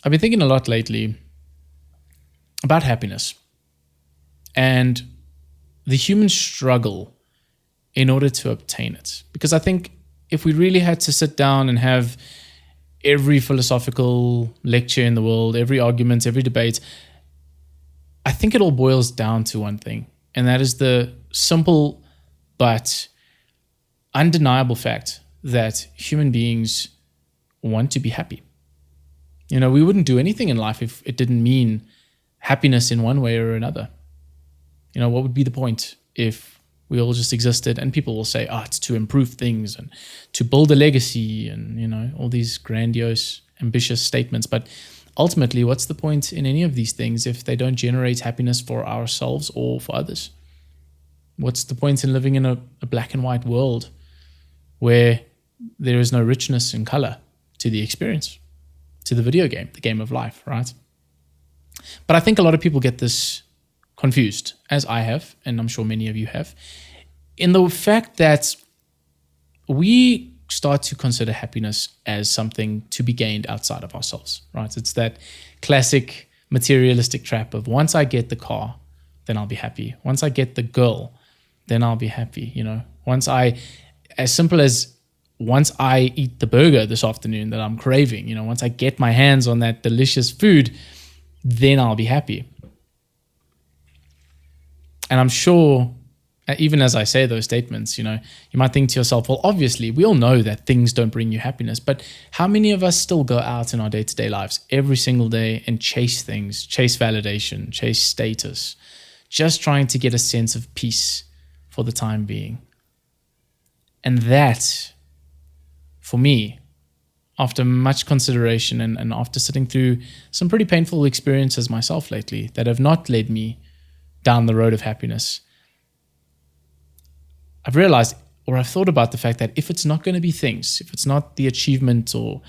I've been thinking a lot lately about happiness and the human struggle in order to obtain it. Because I think if we really had to sit down and have every philosophical lecture in the world, every argument, every debate, I think it all boils down to one thing, and that is the simple but undeniable fact that human beings want to be happy. You know, we wouldn't do anything in life if it didn't mean happiness in one way or another. You know, what would be the point if we all just existed? And people will say, oh, it's to improve things and to build a legacy and, you know, all these grandiose, ambitious statements. But ultimately, what's the point in any of these things if they don't generate happiness for ourselves or for others? What's the point in living in a black and white world where there is no richness in color to the experience, to the video game, the game of life, right? But I think a lot of people get this confused, as I have, and I'm sure many of you have, in the fact that we start to consider happiness as something to be gained outside of ourselves, right? It's that classic materialistic trap of once I get the car, then I'll be happy. Once I get the girl, then I'll be happy, you know? As simple as once I eat the burger this afternoon that I'm craving, you know, once I get my hands on that delicious food, then I'll be happy. And I'm sure, even as I say those statements, you know, you might think to yourself, well, obviously, we all know that things don't bring you happiness, but how many of us still go out in our day-to-day lives every single day and chase things, chase validation, chase status, just trying to get a sense of peace for the time being? And that, for me, after much consideration and after sitting through some pretty painful experiences myself lately that have not led me down the road of happiness, I've realized, or I've thought about the fact that if it's not going to be things, if it's not the achievement or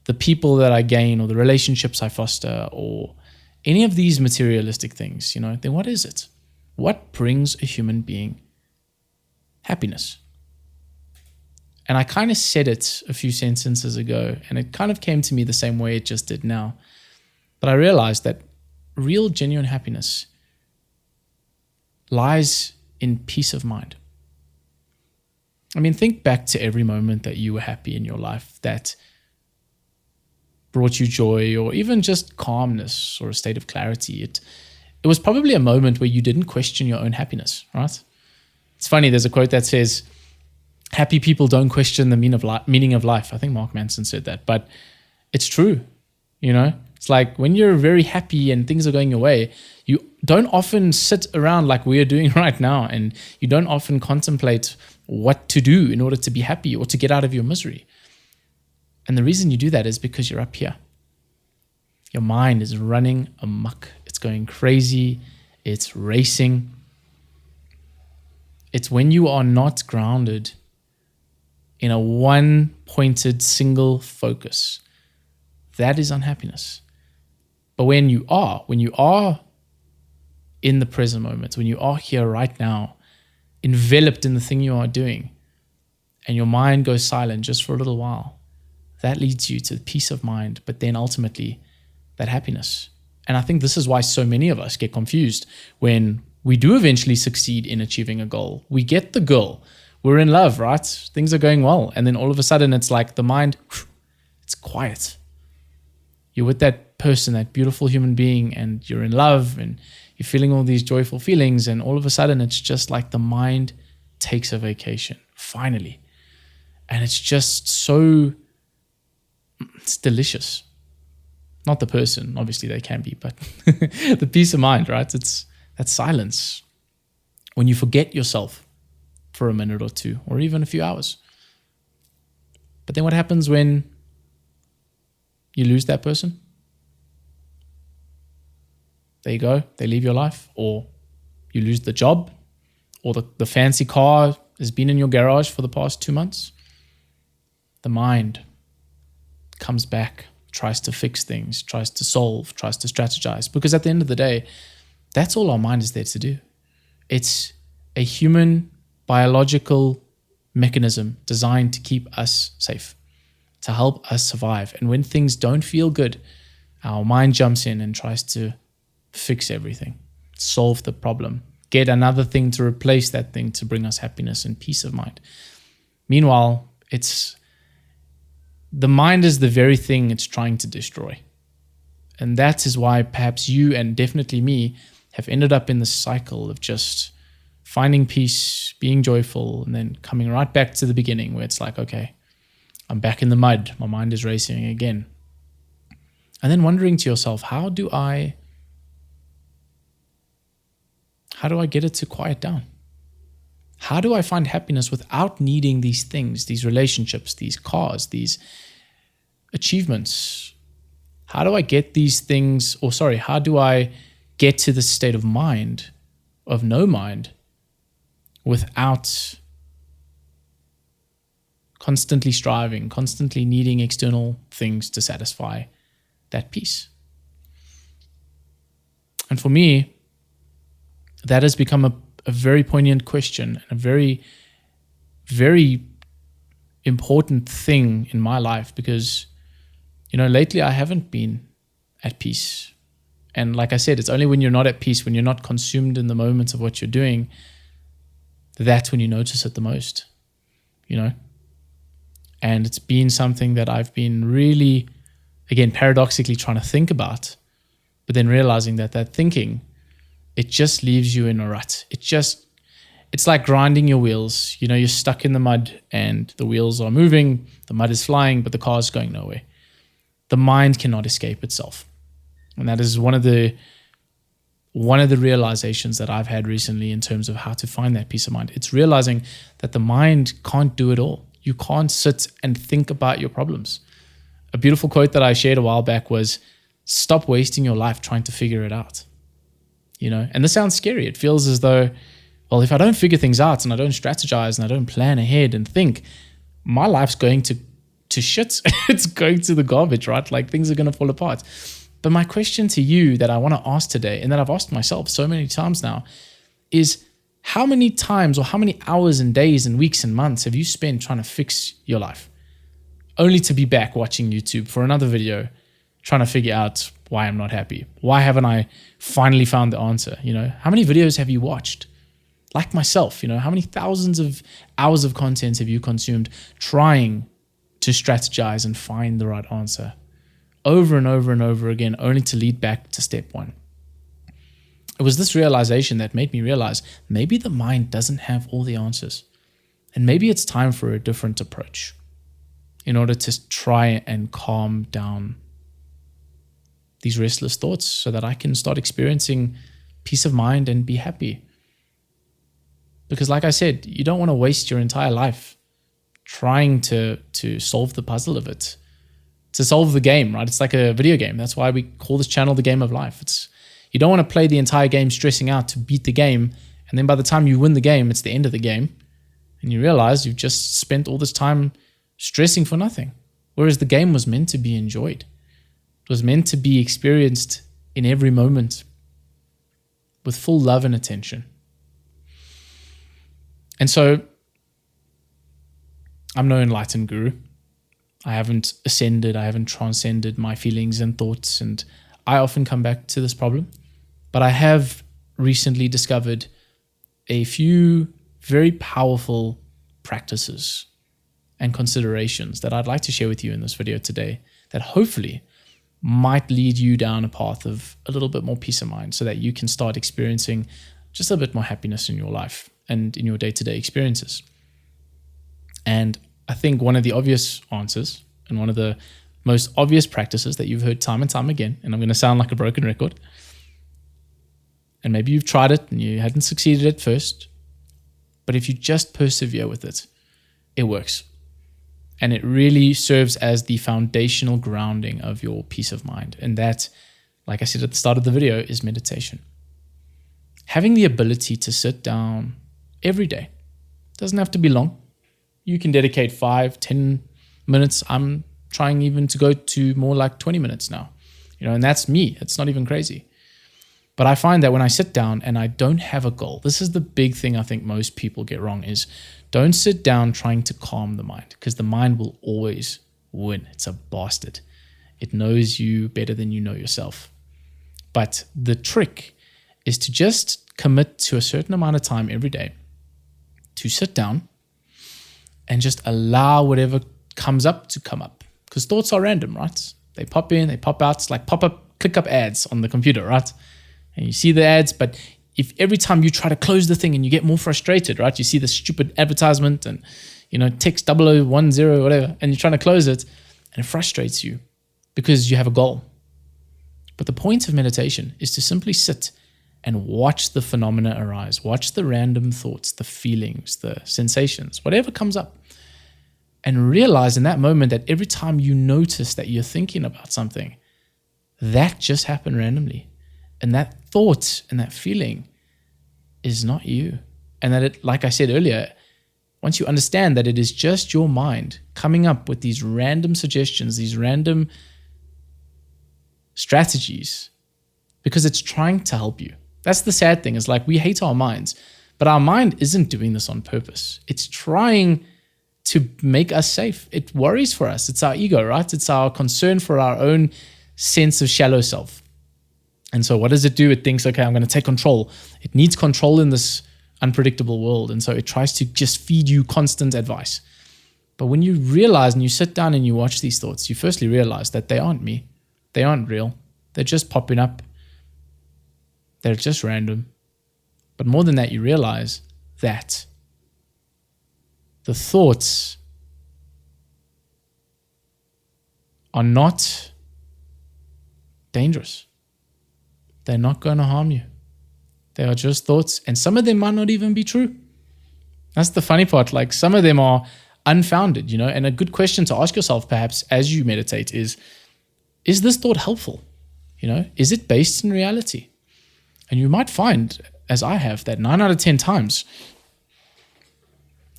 the people that I gain or the relationships I foster or any of these materialistic things, you know, then what is it? What brings a human being happiness? And I kind of said it a few sentences ago, and it kind of came to me the same way it just did now. But I realized that real, genuine happiness lies in peace of mind. I mean, think back to every moment that you were happy in your life that brought you joy or even just calmness or a state of clarity. It was probably a moment where you didn't question your own happiness, right? It's funny, there's a quote that says, happy people don't question the meaning of life. I think Mark Manson said that, but it's true, you know? It's like when you're very happy and things are going your way, you don't often sit around like we are doing right now, and you don't often contemplate what to do in order to be happy or to get out of your misery. And the reason you do that is because you're up here. Your mind is running amok. It's going crazy. It's racing. It's when you are not grounded in a one-pointed single focus. That is unhappiness. But when you are in the present moment, when you are here right now, enveloped in the thing you are doing, and your mind goes silent just for a little while, that leads you to peace of mind, but then ultimately that happiness. And I think this is why so many of us get confused when we do eventually succeed in achieving a goal. We get the goal. We're in love, right? Things are going well. And then all of a sudden it's like the mind, it's quiet. You're with that person, that beautiful human being, and you're in love and you're feeling all these joyful feelings. And all of a sudden it's just like the mind takes a vacation, finally. And it's just so, it's delicious. Not the person, obviously they can be, but the peace of mind, right? It's that silence when you forget yourself for a minute or two, or even a few hours. But then what happens when you lose that person? There you go, they leave your life, or you lose the job, or the fancy car has been in your garage for the past 2 months. The mind comes back, tries to fix things, tries to solve, tries to strategize, because at the end of the day, that's all our mind is there to do. It's a human biological mechanism designed to keep us safe, to help us survive. And when things don't feel good, our mind jumps in and tries to fix everything, solve the problem, get another thing to replace that thing to bring us happiness and peace of mind. Meanwhile, the mind is the very thing it's trying to destroy. And that is why perhaps you, and definitely me, have ended up in the cycle of just finding peace, being joyful, and then coming right back to the beginning where it's like, okay, I'm back in the mud. My mind is racing again. And then wondering to yourself, how do I get it to quiet down? How do I find happiness without needing these things, these relationships, these cars, these achievements? How do I get these things, how do I get to the state of mind, of no mind, without constantly striving, constantly needing external things to satisfy that peace? And for me, that has become a very poignant question, and a very, very important thing in my life, because, lately I haven't been at peace. And like I said, it's only when you're not at peace, when you're not consumed in the moment of what you're doing, that's when you notice it the most, And it's been something that I've been really, again, paradoxically trying to think about, but then realizing that thinking, it just leaves you in a rut. It's like grinding your wheels. You're stuck in the mud and the wheels are moving, the mud is flying, but the car's going nowhere. The mind cannot escape itself. And that is one of the realizations that I've had recently in terms of how to find that peace of mind. It's realizing that the mind can't do it all. You can't sit and think about your problems. A beautiful quote that I shared a while back was, stop wasting your life trying to figure it out. And this sounds scary. It feels as though, well, if I don't figure things out and I don't strategize and I don't plan ahead and think, my life's going to shit. It's going to the garbage, right? Like, things are going to fall apart. But my question to you that I want to ask today, and that I've asked myself so many times now, is how many times or how many hours and days and weeks and months have you spent trying to fix your life, only to be back watching YouTube for another video, trying to figure out why I'm not happy? Why haven't I finally found the answer? How many videos have you watched? Like myself, how many thousands of hours of content have you consumed trying to strategize and find the right answer over and over and over again, only to lead back to step one? It was this realization that made me realize maybe the mind doesn't have all the answers, and maybe it's time for a different approach in order to try and calm down these restless thoughts so that I can start experiencing peace of mind and be happy. Because like I said, you don't want to waste your entire life trying to solve the puzzle of it, to solve the game, right? It's like a video game. That's why we call this channel the game of life. You don't want to play the entire game stressing out to beat the game, and then by the time you win the game, it's the end of the game, and you realize you've just spent all this time stressing for nothing. Whereas the game was meant to be enjoyed. It was meant to be experienced in every moment with full love and attention. And so, I'm no enlightened guru. I haven't ascended, I haven't transcended my feelings and thoughts, and I often come back to this problem. But I have recently discovered a few very powerful practices and considerations that I'd like to share with you in this video today, that hopefully might lead you down a path of a little bit more peace of mind so that you can start experiencing just a bit more happiness in your life and in your day-to-day experiences. And I think one of the obvious answers and one of the most obvious practices that you've heard time and time again, and I'm going to sound like a broken record, and maybe you've tried it and you hadn't succeeded at first, but if you just persevere with it, it works. And it really serves as the foundational grounding of your peace of mind. And that, like I said at the start of the video, is meditation. Having the ability to sit down every day. Doesn't have to be long. You can dedicate 5-10 minutes. I'm trying even to go to more like 20 minutes now. And that's me. It's not even crazy. But I find that when I sit down and I don't have a goal, this is the big thing I think most people get wrong, is don't sit down trying to calm the mind, because the mind will always win. It's a bastard. It knows you better than you know yourself. But the trick is to just commit to a certain amount of time every day to sit down and just allow whatever comes up to come up. Because thoughts are random, right? They pop in, they pop out. It's like pop-up, click-up ads on the computer, right? And you see the ads, but if every time you try to close the thing and you get more frustrated, right? You see the stupid advertisement and, text 0010, whatever, and you're trying to close it and it frustrates you because you have a goal. But the point of meditation is to simply sit and watch the phenomena arise, watch the random thoughts, the feelings, the sensations, whatever comes up. And realize in that moment that every time you notice that you're thinking about something, that just happened randomly. And that thought and that feeling is not you. And that it, like I said earlier, once you understand that it is just your mind coming up with these random suggestions, these random strategies, because it's trying to help you. That's the sad thing, is like we hate our minds, but our mind isn't doing this on purpose. It's trying to make us safe. It worries for us. It's our ego, right? It's our concern for our own sense of shallow self. And so what does it do? It thinks, okay, I'm going to take control. It needs control in this unpredictable world. And so it tries to just feed you constant advice. But when you realize and you sit down and you watch these thoughts, you firstly realize that they aren't me. They aren't real. They're just popping up. They're just random. But more than that, you realize that the thoughts are not dangerous. They're not going to harm you. They are just thoughts, and some of them might not even be true. That's the funny part. Like, some of them are unfounded, and a good question to ask yourself perhaps as you meditate is this thought helpful? Is it based in reality? And you might find, as I have, that 9 out of 10 times,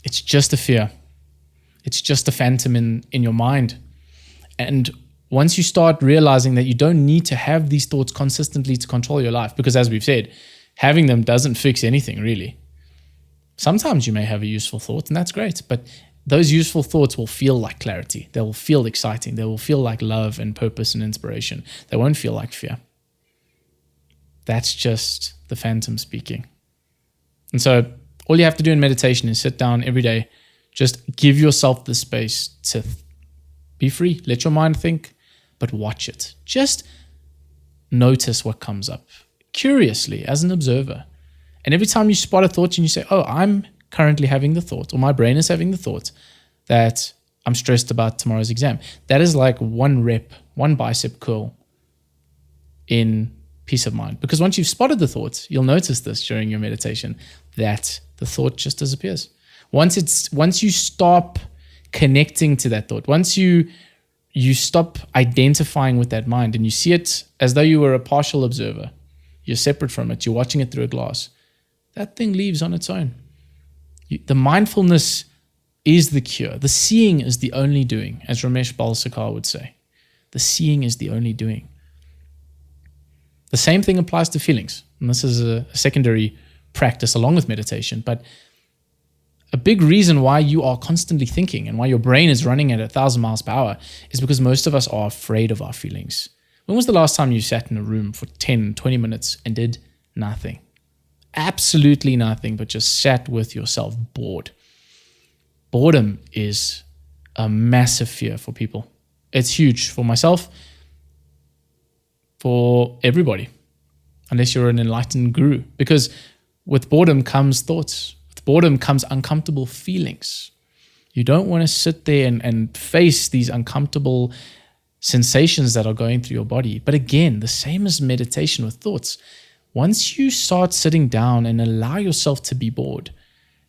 it's just a fear. It's just a phantom in your mind. And once you start realizing that you don't need to have these thoughts consistently to control your life, because as we've said, having them doesn't fix anything really. Sometimes you may have a useful thought, and that's great, but those useful thoughts will feel like clarity. They will feel exciting. They will feel like love and purpose and inspiration. They won't feel like fear. That's just the phantom speaking. And so all you have to do in meditation is sit down every day. Just give yourself the space to be free. Let your mind think, but watch it. Just notice what comes up curiously as an observer. And every time you spot a thought and you say, oh, I'm currently having the thought, or my brain is having the thought that I'm stressed about tomorrow's exam, that is like one rep, one bicep curl in peace of mind. Because once you've spotted the thought, you'll notice this during your meditation, that the thought just disappears. Once you stop connecting to that thought, once you stop identifying with that mind and you see it as though you were a partial observer, you're separate from it, you're watching it through a glass, that thing leaves on its own. The mindfulness is the cure. The seeing is the only doing, as Ramesh Balsekar would say. The seeing is the only doing. The same thing applies to feelings. And this is a secondary practice along with meditation. But a big reason why you are constantly thinking and why your brain is running at 1,000 miles per hour is because most of us are afraid of our feelings. When was the last time you sat in a room for 10, 20 minutes and did nothing? Absolutely nothing, but just sat with yourself, bored. Boredom is a massive fear for people. It's huge for myself, for everybody, unless you're an enlightened guru. Because with boredom comes thoughts. With boredom comes uncomfortable feelings. You don't want to sit there and face these uncomfortable sensations that are going through your body. But again, the same as meditation with thoughts. Once you start sitting down and allow yourself to be bored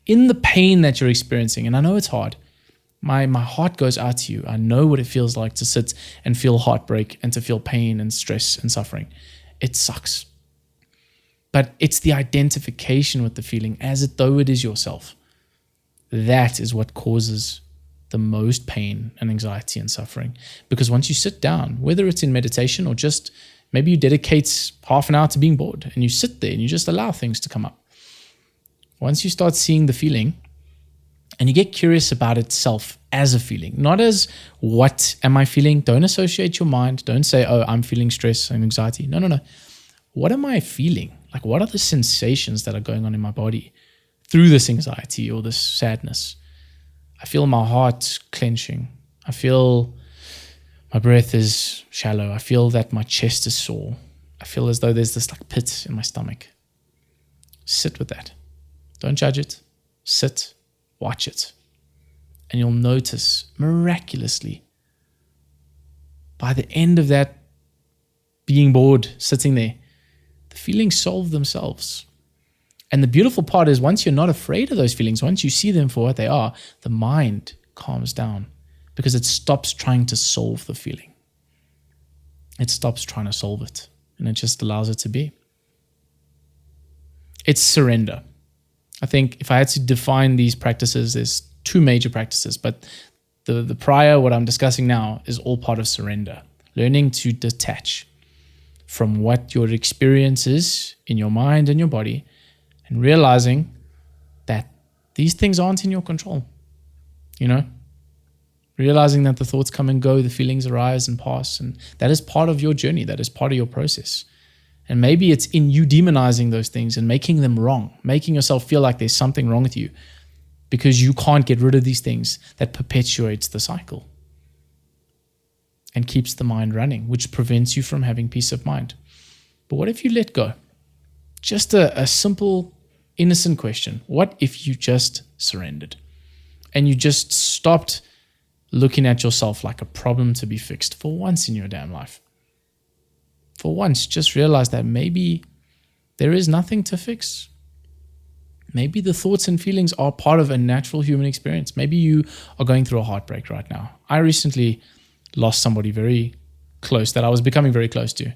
in the pain that you're experiencing, and I know it's hard, my heart goes out to you. I know what it feels like to sit and feel heartbreak and to feel pain and stress and suffering. It sucks. But it's the identification with the feeling as though it is yourself. That is what causes the most pain and anxiety and suffering. Because once you sit down, whether it's in meditation or just maybe you dedicate half an hour to being bored and you sit there and you just allow things to come up. Once you start seeing the feeling and you get curious about itself as a feeling, not as what am I feeling? Don't associate your mind. Don't say, oh, I'm feeling stress and anxiety. No. What am I feeling? Like, what are the sensations that are going on in my body through this anxiety or this sadness? I feel my heart clenching. I feel my breath is shallow. I feel that my chest is sore. I feel as though there's this like pit in my stomach. Sit with that. Don't judge it. Sit, watch it. And you'll notice miraculously by the end of that being bored, sitting there, the feelings solve themselves. And the beautiful part is once you're not afraid of those feelings, once you see them for what they are, the mind calms down because it stops trying to solve the feeling. It stops trying to solve it and it just allows it to be. It's surrender. I think if I had to define these practices, there's two major practices, but the prior, what I'm discussing now, is all part of surrender. Learning to detach from what your experience is in your mind and your body and realizing that these things aren't in your control. Realizing that the thoughts come and go, the feelings arise and pass, and that is part of your journey, that is part of your process. And maybe it's in you demonizing those things and making them wrong, making yourself feel like there's something wrong with you because you can't get rid of these things, that perpetuates the cycle and keeps the mind running, which prevents you from having peace of mind. But what if you let go? Just a simple, innocent question. What if you just surrendered and you just stopped looking at yourself like a problem to be fixed for once in your damn life? For once, just realize that maybe there is nothing to fix. Maybe the thoughts and feelings are part of a natural human experience. Maybe you are going through a heartbreak right now. I recently lost somebody very close that I was becoming very close to.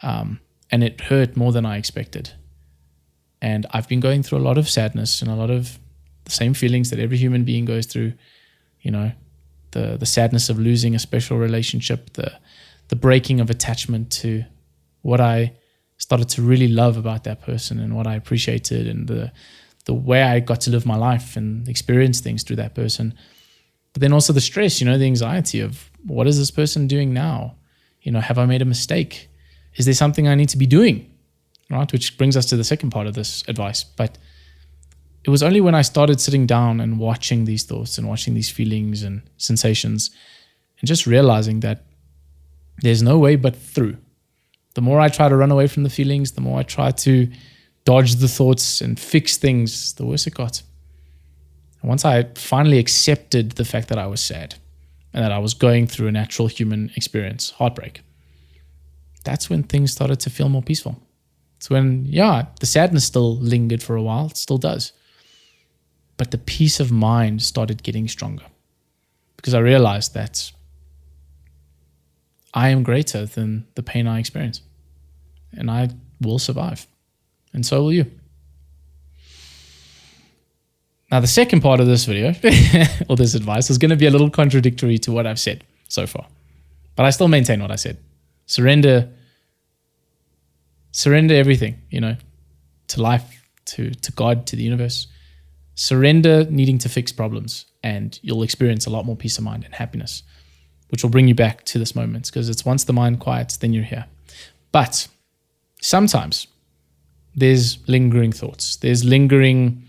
And it hurt more than I expected. And I've been going through a lot of sadness and a lot of the same feelings that every human being goes through. The sadness of losing a special relationship, the breaking of attachment to what I started to really love about that person and what I appreciated, and the way I got to live my life and experience things through that person. But then also the stress, the anxiety of what is this person doing now? Have I made a mistake? Is there something I need to be doing? Right? Which brings us to the second part of this advice. But it was only when I started sitting down and watching these thoughts and watching these feelings and sensations and just realizing that there's no way but through. The more I try to run away from the feelings, the more I try to dodge the thoughts and fix things, the worse it got. And once I finally accepted the fact that I was sad and that I was going through a natural human experience, heartbreak, that's when things started to feel more peaceful. It's when, the sadness still lingered for a while. It still does. But the peace of mind started getting stronger because I realized that I am greater than the pain I experience, and I will survive, and so will you. Now, the second part of this video, or this advice, is going to be a little contradictory to what I've said so far, but I still maintain what I said. Surrender everything, to life, to God, to the universe. Surrender needing to fix problems, and you'll experience a lot more peace of mind and happiness, which will bring you back to this moment, because it's once the mind quiets, then you're here. But sometimes there's lingering thoughts. There's lingering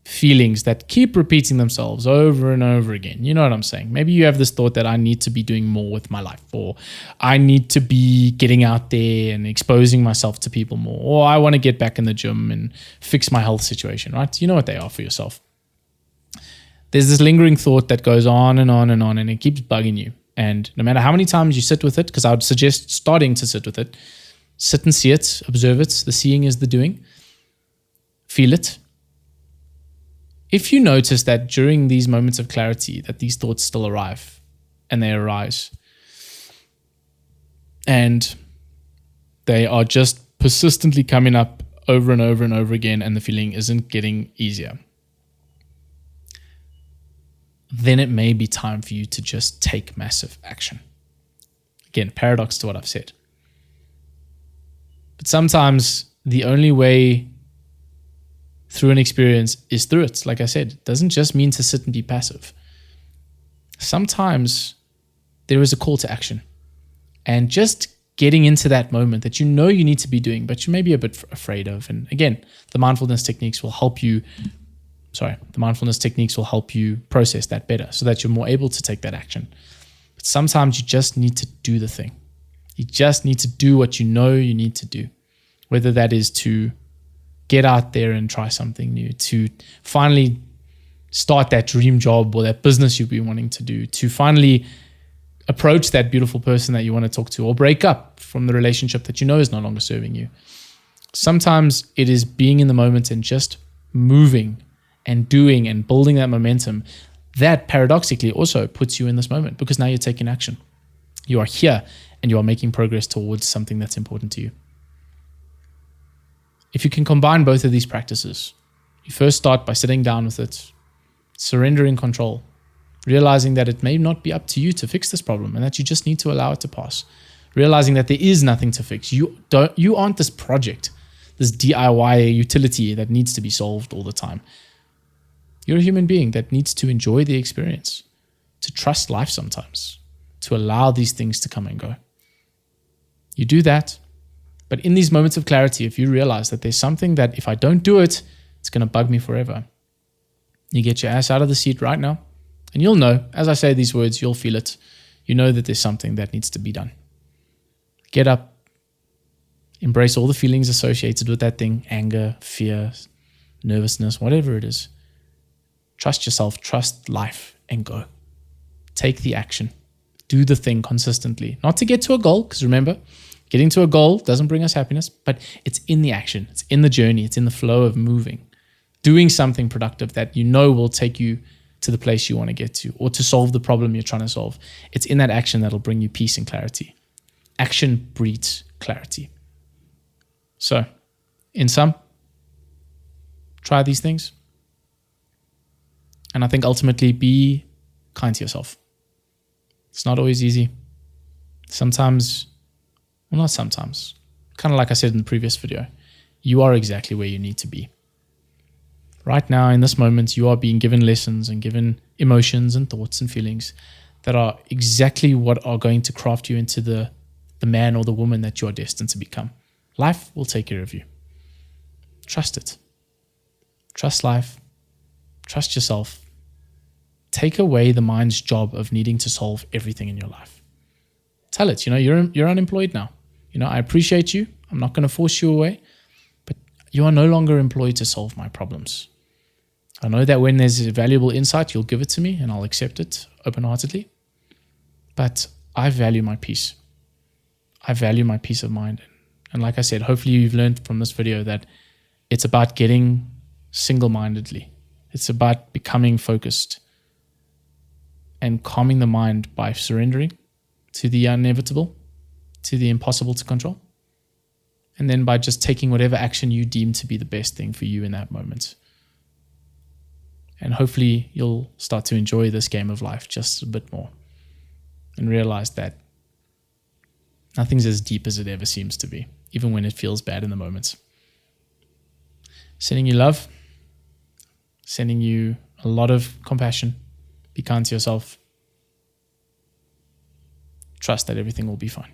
feelings that keep repeating themselves over and over again. You know what I'm saying? Maybe you have this thought that I need to be doing more with my life, or I need to be getting out there and exposing myself to people more, or I want to get back in the gym and fix my health situation, right? You know what they are for yourself. There's this lingering thought that goes on and on and on, and it keeps bugging you. And no matter how many times you sit with it, because I would suggest starting to sit with it, sit and see it, observe it. The seeing is the doing. Feel it. If you notice that during these moments of clarity that these thoughts still arrive and they arise and they are just persistently coming up over and over and over again and the feeling isn't getting easier, then it may be time for you to just take massive action. Again, paradox to what I've said. But sometimes the only way through an experience is through it. Like I said, it doesn't just mean to sit and be passive. sometimes there is a call to action. And just getting into that moment that you know you need to be doing, but you may be a bit afraid of. And again, the mindfulness techniques will help you process that better so that you're more able to take that action. But sometimes you just need to do the thing. You just need to do what you know you need to do, whether that is to get out there and try something new, to finally start that dream job or that business you've been wanting to do, to finally approach that beautiful person that you want to talk to, or break up from the relationship that you know is no longer serving you. Sometimes it is being in the moment and just moving and doing and building that momentum that paradoxically also puts you in this moment, because now you're taking action. You are here and you are making progress towards something that's important to you. If you can combine both of these practices, you first start by sitting down with it, surrendering control, realizing that it may not be up to you to fix this problem and that you just need to allow it to pass. Realizing that there is nothing to fix. You aren't this project, this DIY utility that needs to be solved all the time. You're a human being that needs to enjoy the experience, to trust life sometimes, to allow these things to come and go. You do that, but in these moments of clarity, if you realize that there's something that if I don't do it, it's going to bug me forever, you get your ass out of the seat right now, and you'll know, as I say these words, you'll feel it. You know that there's something that needs to be done. Get up, embrace all the feelings associated with that thing, anger, fear, nervousness, whatever it is. Trust yourself, trust life, and go. Take the action. Do the thing consistently. Not to get to a goal, because remember, getting to a goal doesn't bring us happiness, but it's in the action. It's in the journey. It's in the flow of moving. Doing something productive that you know will take you to the place you want to get to, or to solve the problem you're trying to solve. It's in that action that'll bring you peace and clarity. Action breeds clarity. So, in sum, try these things. And I think ultimately be kind to yourself. It's not always easy. Sometimes, well, not sometimes, kind of like I said in the previous video, you are exactly where you need to be. Right now, in this moment, you are being given lessons and given emotions and thoughts and feelings that are exactly what are going to craft you into the man or the woman that you are destined to become. Life will take care of you. Trust it. Trust life. Trust yourself. Take away the mind's job of needing to solve everything in your life. Tell it, you're unemployed now. I appreciate you. I'm not going to force you away, but you are no longer employed to solve my problems. I know that when there's a valuable insight, you'll give it to me and I'll accept it open-heartedly. But I value my peace. I value my peace of mind. And like I said, hopefully you've learned from this video that it's about getting single-mindedly. It's about becoming focused and calming the mind by surrendering to the inevitable, to the impossible to control. And then by just taking whatever action you deem to be the best thing for you in that moment. And hopefully you'll start to enjoy this game of life just a bit more and realize that nothing's as deep as it ever seems to be, even when it feels bad in the moments. Sending you love, sending you a lot of compassion. Be kind to yourself. Trust that everything will be fine.